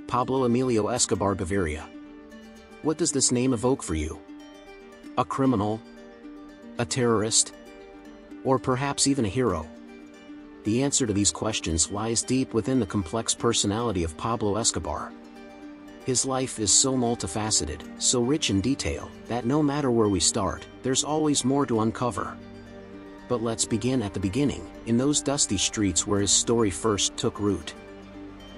Pablo Emilio Escobar Gaviria. What does this name evoke for you? A criminal? A terrorist? Or perhaps even a hero? The answer to these questions lies deep within the complex personality of Pablo Escobar. His life is so multifaceted, so rich in detail, that no matter where we start, there's always more to uncover. But let's begin at the beginning, in those dusty streets where his story first took root.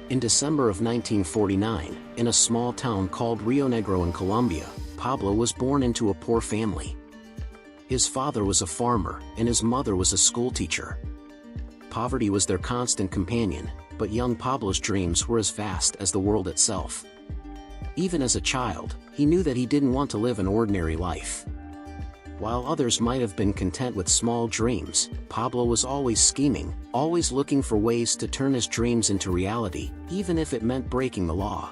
In December of 1949, in a small town called Rio Negro in Colombia, Pablo was born into a poor family. His father was a farmer, and his mother was a schoolteacher. Poverty was their constant companion, but young Pablo's dreams were as vast as the world itself. Even as a child, he knew that he didn't want to live an ordinary life. While others might have been content with small dreams, Pablo was always scheming, always looking for ways to turn his dreams into reality, even if it meant breaking the law.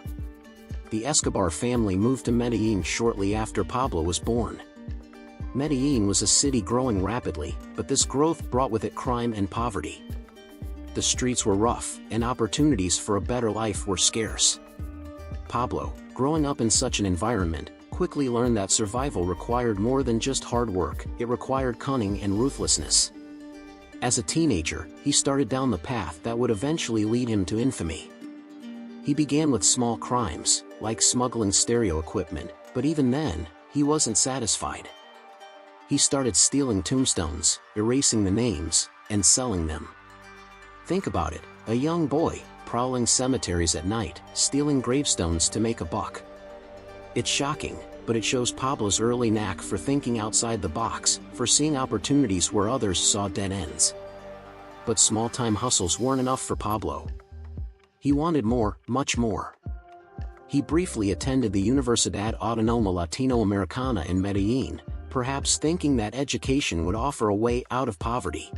The Escobar family moved to Medellín shortly after Pablo was born. Medellín was a city growing rapidly, but this growth brought with it crime and poverty. The streets were rough, and opportunities for a better life were scarce. Pablo, growing up in such an environment, quickly learned that survival required more than just hard work, it required cunning and ruthlessness. As a teenager, he started down the path that would eventually lead him to infamy. He began with small crimes, like smuggling stereo equipment, but even then, he wasn't satisfied. He started stealing tombstones, erasing the names, and selling them. Think about it, a young boy, prowling cemeteries at night, stealing gravestones to make a buck. It's shocking, but it shows Pablo's early knack for thinking outside the box, for seeing opportunities where others saw dead ends. But small-time hustles weren't enough for Pablo. He wanted more, much more. He briefly attended the Universidad Autónoma Latinoamericana in Medellín, perhaps thinking that education would offer a way out of poverty.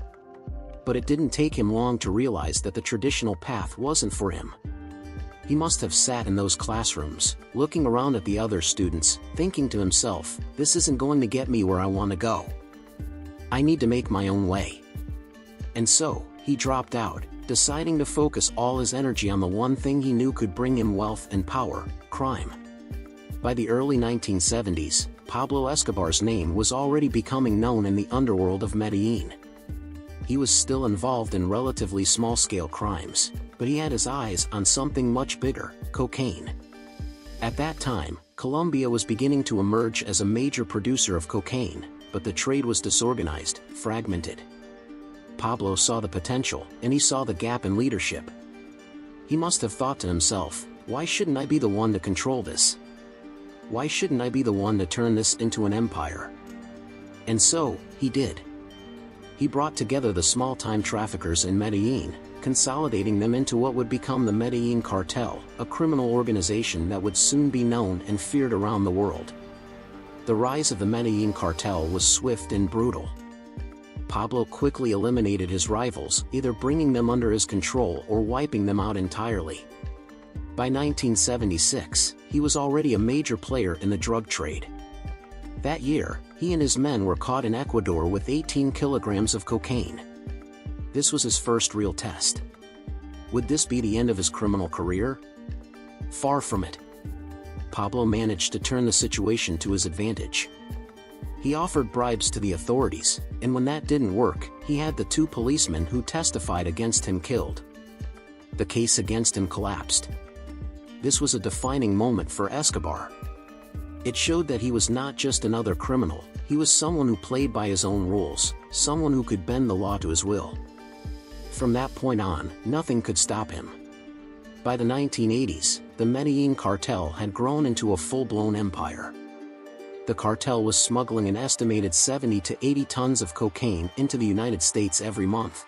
But it didn't take him long to realize that the traditional path wasn't for him. He must have sat in those classrooms, looking around at the other students, thinking to himself, this isn't going to get me where I want to go. I need to make my own way. And so, he dropped out, deciding to focus all his energy on the one thing he knew could bring him wealth and power: crime. By the early 1970s, Pablo Escobar's name was already becoming known in the underworld of Medellín. He was still involved in relatively small-scale crimes, but he had his eyes on something much bigger: cocaine. At that time, Colombia was beginning to emerge as a major producer of cocaine, but the trade was disorganized, fragmented. Pablo saw the potential, and he saw the gap in leadership. He must have thought to himself, why shouldn't I be the one to control this? Why shouldn't I be the one to turn this into an empire? And so, he did. He brought together the small-time traffickers in Medellín, consolidating them into what would become the Medellín Cartel, a criminal organization that would soon be known and feared around the world. The rise of the Medellín Cartel was swift and brutal. Pablo quickly eliminated his rivals, either bringing them under his control or wiping them out entirely. By 1976, he was already a major player in the drug trade. That year, he and his men were caught in Ecuador with 18 kilograms of cocaine. This was his first real test. Would this be the end of his criminal career? Far from it. Pablo managed to turn the situation to his advantage. He offered bribes to the authorities, and when that didn't work, he had the two policemen who testified against him killed. The case against him collapsed. This was a defining moment for Escobar. It showed that he was not just another criminal, he was someone who played by his own rules, someone who could bend the law to his will. From that point on, nothing could stop him. By the 1980s, the Medellín cartel had grown into a full-blown empire. The cartel was smuggling an estimated 70 to 80 tons of cocaine into the United States every month.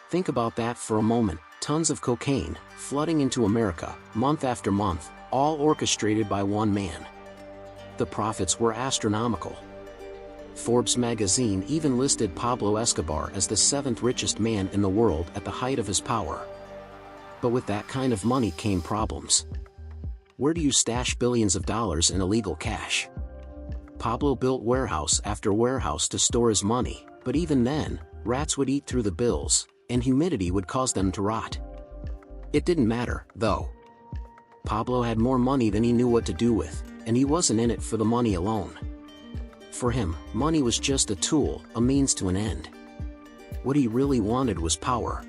Think about that for a moment, tons of cocaine, flooding into America, month after month, all orchestrated by one man. The profits were astronomical. Forbes magazine even listed Pablo Escobar as the 7th richest man in the world at the height of his power. But with that kind of money came problems. Where do you stash billions of dollars in illegal cash? Pablo built warehouse after warehouse to store his money, but even then, rats would eat through the bills, and humidity would cause them to rot. It didn't matter, though. Pablo had more money than he knew what to do with, and he wasn't in it for the money alone. For him, money was just a tool, a means to an end. What he really wanted was power.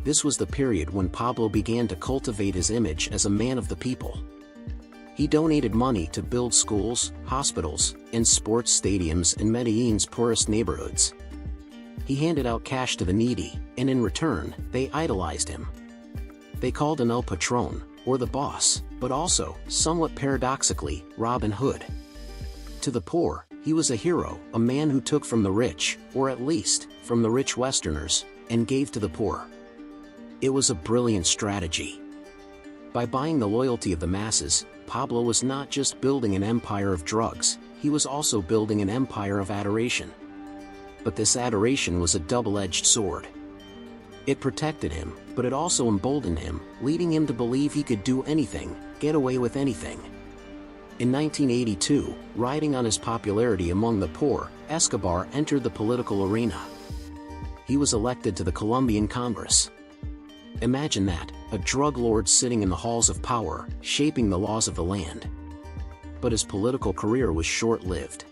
This was the period when Pablo began to cultivate his image as a man of the people. He donated money to build schools, hospitals, and sports stadiums in Medellin's poorest neighborhoods. He handed out cash to the needy, and in return, they idolized him. They called him El Patron, or the boss, but also, somewhat paradoxically, Robin Hood. To the poor, he was a hero, a man who took from the rich, or at least, from the rich Westerners, and gave to the poor. It was a brilliant strategy. By buying the loyalty of the masses, Pablo was not just building an empire of drugs, he was also building an empire of adoration. But this adoration was a double-edged sword. It protected him, but it also emboldened him, leading him to believe he could do anything, get away with anything. In 1982, riding on his popularity among the poor, Escobar entered the political arena. He was elected to the Colombian Congress. Imagine that, a drug lord sitting in the halls of power, shaping the laws of the land. But his political career was short-lived.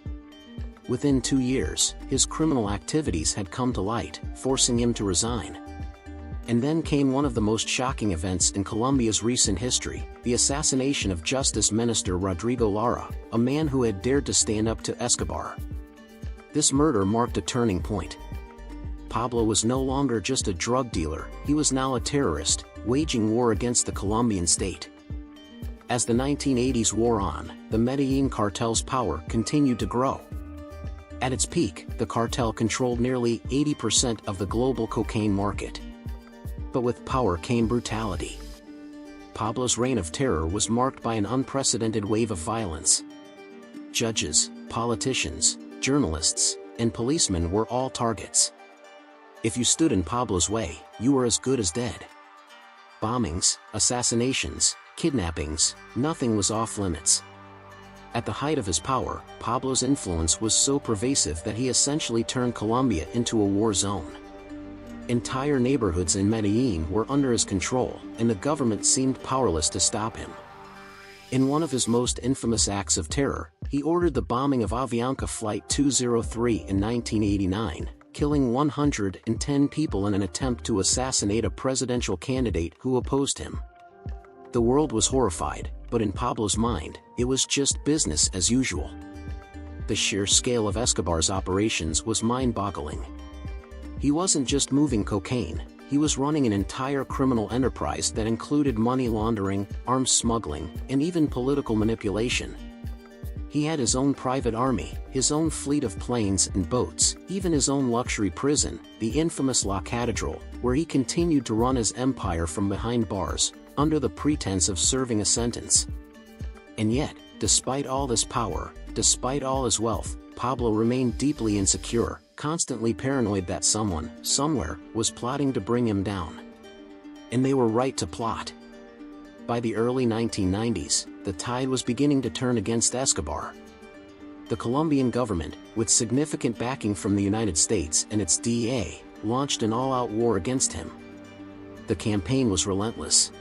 Within 2 years, his criminal activities had come to light, forcing him to resign. And then came one of the most shocking events in Colombia's recent history, the assassination of Justice Minister Rodrigo Lara, a man who had dared to stand up to Escobar. This murder marked a turning point. Pablo was no longer just a drug dealer, he was now a terrorist, waging war against the Colombian state. As the 1980s wore on, the Medellín cartel's power continued to grow. At its peak, the cartel controlled nearly 80% of the global cocaine market. But with power came brutality. Pablo's reign of terror was marked by an unprecedented wave of violence. Judges, politicians, journalists, and policemen were all targets. If you stood in Pablo's way, you were as good as dead. Bombings, assassinations, kidnappings, nothing was off limits. At the height of his power, Pablo's influence was so pervasive that he essentially turned Colombia into a war zone. Entire neighborhoods in Medellín were under his control, and the government seemed powerless to stop him. In one of his most infamous acts of terror, he ordered the bombing of Avianca Flight 203 in 1989, killing 110 people in an attempt to assassinate a presidential candidate who opposed him. The world was horrified, but in Pablo's mind, it was just business as usual. The sheer scale of Escobar's operations was mind-boggling. He wasn't just moving cocaine, he was running an entire criminal enterprise that included money laundering, arms smuggling, and even political manipulation. He had his own private army, his own fleet of planes and boats, even his own luxury prison, the infamous La Catedral, where he continued to run his empire from behind bars, under the pretense of serving a sentence. And yet, despite all this power, despite all his wealth, Pablo remained deeply insecure, constantly paranoid that someone, somewhere, was plotting to bring him down. And they were right to plot. By the early 1990s, the tide was beginning to turn against Escobar. The Colombian government, with significant backing from the United States and its DEA, launched an all-out war against him. The campaign was relentless.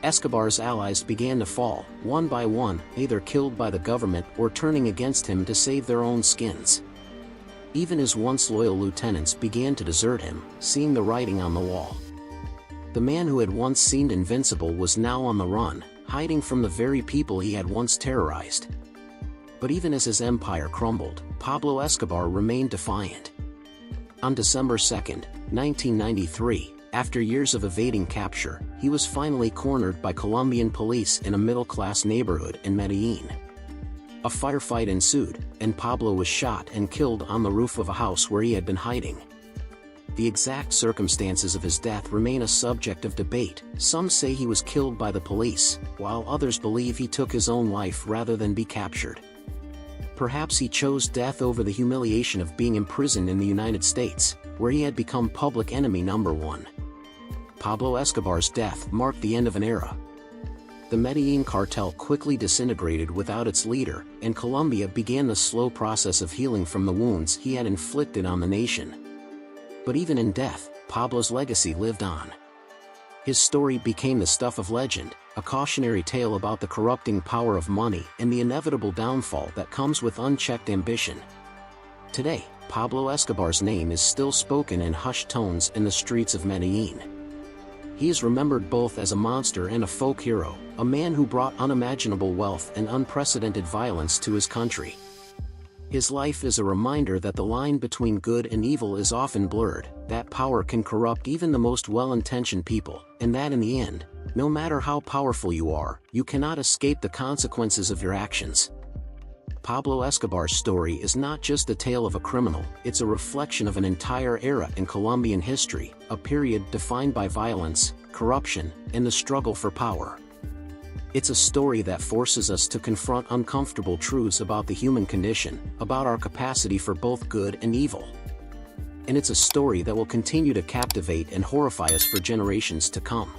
Escobar's allies began to fall, one by one, either killed by the government or turning against him to save their own skins. Even his once loyal lieutenants began to desert him, seeing the writing on the wall. The man who had once seemed invincible was now on the run, hiding from the very people he had once terrorized. But even as his empire crumbled, Pablo Escobar remained defiant. On December 2, 1993, after years of evading capture, he was finally cornered by Colombian police in a middle-class neighborhood in Medellín. A firefight ensued, and Pablo was shot and killed on the roof of a house where he had been hiding. The exact circumstances of his death remain a subject of debate. Some say he was killed by the police, while others believe he took his own life rather than be captured. Perhaps he chose death over the humiliation of being imprisoned in the United States, where he had become public enemy number one. Pablo Escobar's death marked the end of an era. The Medellín cartel quickly disintegrated without its leader, and Colombia began the slow process of healing from the wounds he had inflicted on the nation. But even in death, Pablo's legacy lived on. His story became the stuff of legend, a cautionary tale about the corrupting power of money and the inevitable downfall that comes with unchecked ambition. Today, Pablo Escobar's name is still spoken in hushed tones in the streets of Medellín. He is remembered both as a monster and a folk hero, a man who brought unimaginable wealth and unprecedented violence to his country. His life is a reminder that the line between good and evil is often blurred, that power can corrupt even the most well-intentioned people, and that in the end, no matter how powerful you are, you cannot escape the consequences of your actions. Pablo Escobar's story is not just a tale of a criminal, it's a reflection of an entire era in Colombian history, a period defined by violence, corruption, and the struggle for power. It's a story that forces us to confront uncomfortable truths about the human condition, about our capacity for both good and evil. And it's a story that will continue to captivate and horrify us for generations to come.